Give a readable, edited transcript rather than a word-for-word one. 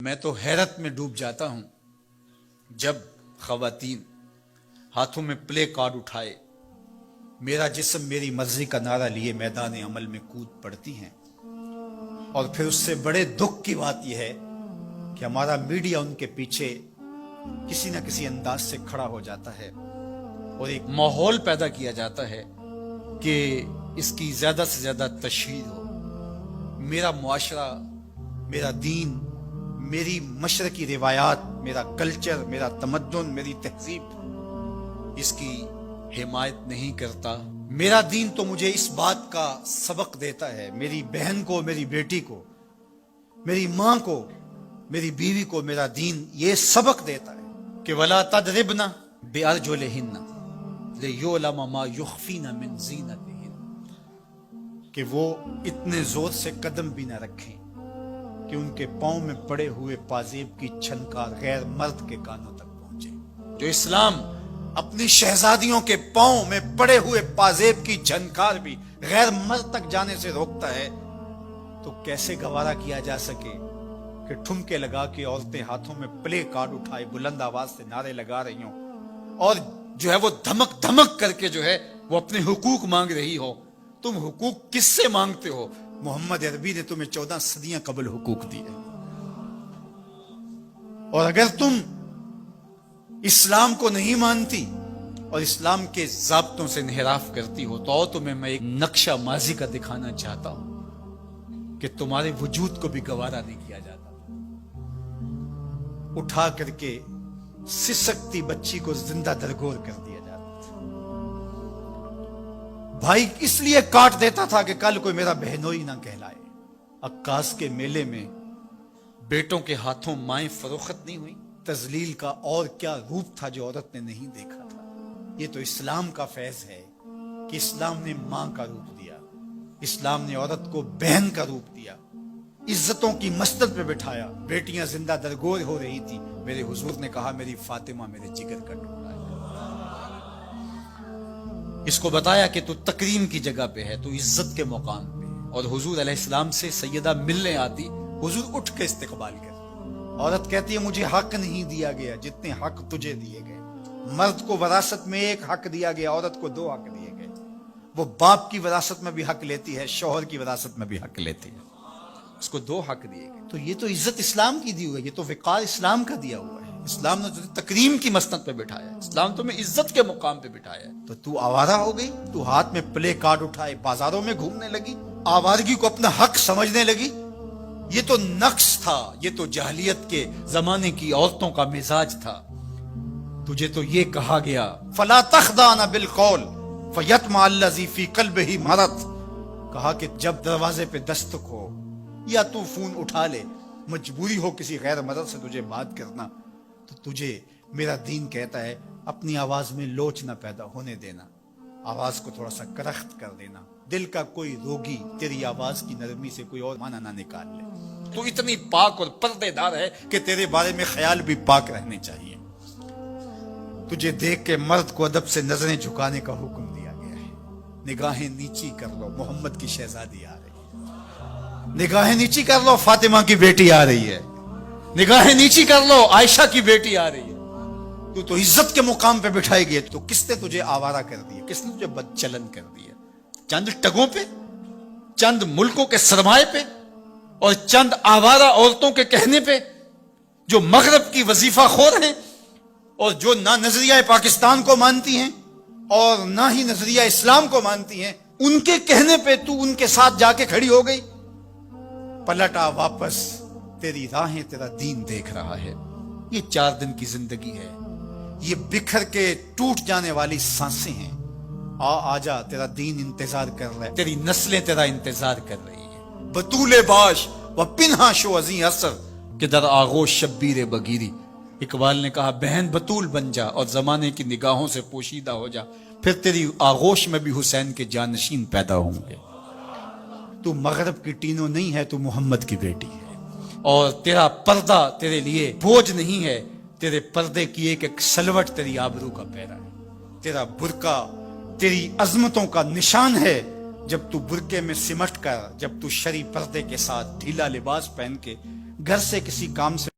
میں تو حیرت میں ڈوب جاتا ہوں جب خواتین ہاتھوں میں پلے کارڈ اٹھائے میرا جسم میری مرضی کا نعرہ لیے میدان عمل میں کود پڑتی ہیں، اور پھر اس سے بڑے دکھ کی بات یہ ہے کہ ہمارا میڈیا ان کے پیچھے کسی نہ کسی انداز سے کھڑا ہو جاتا ہے اور ایک ماحول پیدا کیا جاتا ہے کہ اس کی زیادہ سے زیادہ تشہیر ہو۔ میرا معاشرہ، میرا دین، میری مشرقی روایات، میرا کلچر، میرا تمدن، میری تہذیب اس کی حمایت نہیں کرتا۔ میرا دین تو مجھے اس بات کا سبق دیتا ہے، میری بہن کو، میری بیٹی کو، میری ماں کو، میری بیوی کو میرا دین یہ سبق دیتا ہے کہ وَلَا تَضْرِبْنَ بِأَرْجُلِهِنَّ لِيُعْلَمَ مَا يُخْفِينَ مِنْ زِينَتِهِنَّ، کہ وہ اتنے زور سے قدم بھی نہ رکھیں کہ ان کے پاؤں میں پڑے ہوئے پازیب کی چھنکار غیر مرد کے کانوں تک پہنچے۔ جو اسلام اپنی شہزادیوں کے پاؤں میں پڑے ہوئے پازیب کی جھنکار بھی غیر مرد تک جانے سے روکتا ہے، تو کیسے گوارا کیا جا سکے کہ ٹھمکے لگا کے عورتیں ہاتھوں میں پلے کارڈ اٹھائے بلند آواز سے نعرے لگا رہی ہوں اور جو ہے وہ دھمک دھمک کر کے جو ہے وہ اپنے حقوق مانگ رہی ہو۔ تم حقوق کس سے مانگتے ہو؟ محمد عربی نے تمہیں 14 صدیاں قبل حقوق دیے، اور اگر تم اسلام کو نہیں مانتی اور اسلام کے ضابطوں سے انحراف کرتی ہو تو تمہیں میں ایک نقشہ ماضی کا دکھانا چاہتا ہوں کہ تمہارے وجود کو بھی گوارا نہیں کیا جاتا۔ اٹھا کر کے سسکتی بچی کو زندہ درگور کر دیا جاتا تھا۔ بھائی اس لیے کاٹ دیتا تھا کہ کل کوئی میرا بہنوئی نہ کہلائے۔ عکاس کے میلے میں بیٹوں کے ہاتھوں مائیں فروخت نہیں ہوئی؟ تذلیل کا اور کیا روپ تھا جو عورت نے نہیں دیکھا تھا؟ یہ تو اسلام کا فیض ہے کہ اسلام نے ماں کا روپ دیا، اسلام نے عورت کو بہن کا روپ دیا، عزتوں کی مسند پہ بٹھایا، بیٹیاں زندہ درگور ہو رہی تھی، میرے حضور نے کہا میری فاطمہ میرے جگر کا ٹکڑا ہے۔ اس کو بتایا کہ تو تکریم کی جگہ پہ ہے، تو عزت کے مقام پہ ہے، اور حضور علیہ السلام سے سیدہ ملنے آتی، حضور اٹھ کے استقبال کرتے۔ عورت کہتی ہے مجھے حق نہیں دیا گیا جتنے حق تجھے دیے گئے۔ مرد کو وراثت میں ایک حق دیا گیا، عورت کو 2 حق دیے گئے۔ وہ باپ کی وراثت میں بھی حق لیتی ہے، شوہر کی وراثت میں بھی حق لیتی ہے، اس کو 2 حق دیے گئے۔ تو یہ تو عزت اسلام کی دی ہوئی ہے، یہ تو وقار اسلام کا دیا ہوا ہے۔ اسلام نے تجھے تکریم کی مسند پہ بٹھایا ہے، اسلام تمہیں عزت کے مقام پہ بٹھایا ہے، تو آوارہ ہو گئی، تو ہاتھ میں پلے کارڈ اٹھائے بازاروں میں گھومنے لگی، آوارگی کو اپنا حق سمجھنے لگی۔ یہ تو نقص تھا، یہ تو جاہلیت کے زمانے کی عورتوں کا مزاج تھا۔ تجھے تو یہ کہا گیا فلا تخضعن بالقول فیطمع الذی فی قلبہ مرض، کہا کہ جب دروازے پہ دستک ہو یا تو فون اٹھا لے، مجبوری ہو کسی غیر مرد سے تجھے بات کرنا، تو تجھے میرا دین کہتا ہے اپنی آواز میں لوچ نہ پیدا ہونے دینا، آواز کو تھوڑا سا کرخت کر دینا، دل کا کوئی روگی تیری آواز کی نرمی سے کوئی اور معنی نہ نکال لے۔ تو اتنی پاک اور پردے دار ہے کہ تیرے بارے میں خیال بھی پاک رہنے چاہیے۔ تجھے دیکھ کے مرد کو ادب سے نظریں جھکانے کا حکم دیا گیا ہے۔ نگاہیں نیچی کر لو، محمد کی شہزادی آ رہی ہے۔ نگاہیں نیچی کر لو، فاطمہ کی بیٹی آ رہی ہے۔ نگاہیں نیچی کر لو، عائشہ کی بیٹی آ رہی ہے۔ تو عزت کے مقام پہ بٹھائی گئی، تو کس نے تجھے آوارہ کر دیا؟ کس نے تجھے بدچلن کر دیا؟ چند ٹگوں پہ، چند ملکوں کے سرمائے پہ، اور چند آوارہ عورتوں کے کہنے پہ جو مغرب کی وظیفہ خور ہیں اور جو نہ نظریہ پاکستان کو مانتی ہیں اور نہ ہی نظریہ اسلام کو مانتی ہیں، ان کے کہنے پہ تو ان کے ساتھ جا کے کھڑی ہو گئی۔ پلٹا واپس، تیری راہیں تیرا دین دیکھ رہا ہے۔ یہ 4 دن کی زندگی ہے، یہ بکھر کے ٹوٹ جانے والی سانسیں ہیں۔ آ جا، تیرا دین انتظار کر رہا ہے، تیری نسلیں تیرا انتظار کر رہی ہیں۔ بطول باش و پنہا شو ازیں اثر کہ در آغوش شبیر بگیری۔ اقبال نے کہا بہن بطول بن جا اور زمانے کی نگاہوں سے پوشیدہ ہو جا، پھر تیری آغوش میں بھی حسین کے جانشین پیدا ہوں گے۔ تو مغرب کی ٹینو نہیں ہے، تو محمد کی بیٹی ہے، اور تیرا پردہ تیرے لیے بوجھ نہیں ہے، تیرے پردے کی ایک سلوٹ تیری آبرو کا پیرا ہے۔ تیرا برقع تیری عظمتوں کا نشان ہے۔ جب تو برقعے میں سمٹ کر، جب تو شرعی پردے کے ساتھ ڈھیلا لباس پہن کے گھر سے کسی کام سے